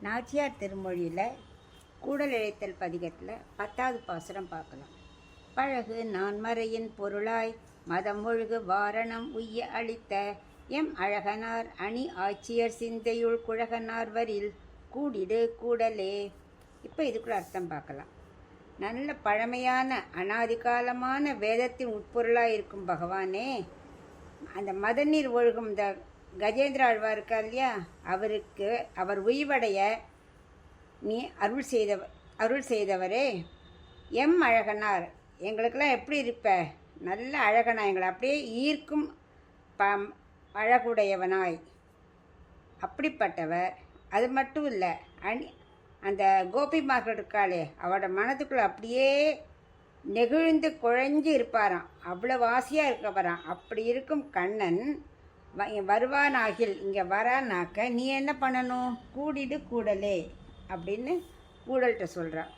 நாச்சியார் திருமொழியில் கூடல் இழைத்தல் பதிகத்தில் 10வது பாசுரம் பார்க்கலாம். பழகு நான் மறையின் பொருளாய் மதம் ஒழுகு வாரணம் உய்ய அளித்த எம் அழகனார் அணி ஆட்சியர் சிந்தையுள் குழகனார் வரில் கூடிடு கூடலே. இப்போ இதுக்குள்ள அர்த்தம் பார்க்கலாம். நல்ல பழமையான அனாதிகாலமான வேதத்தின் உட்பொருளாக இருக்கும் பகவானே, அந்த மதநீர் ஒழுகும் இந்த கஜேந்திர ஆழ்வார் இருக்கார் இல்லையா, அவருக்கு அவர் உய்வடைய நீ அருள் செய்தவரே, எம் அழகனார் எங்களுக்கெல்லாம் எப்படி இருப்ப, நல்ல அழகனா, எங்களை அப்படியே ஈர்க்கும் அழகுடையவனாய் அப்படிப்பட்டவர். அது மட்டும் இல்லை, அந்த கோபிமார்கள் இருக்காளே, அவரோட மனதுக்குள்ளே அப்படியே நெகிழ்ந்து குழஞ்சி இருப்பாராம், அவ்வளோ வாசியாக இருக்கவரான். அப்படி இருக்கும் கண்ணன் வருவானாகில், இங்கே வரானாக்க நீ என்ன பண்ணணும், கூடிடு கூடலே அப்படின்னு கூடல்கிட்ட சொல்கிறான்.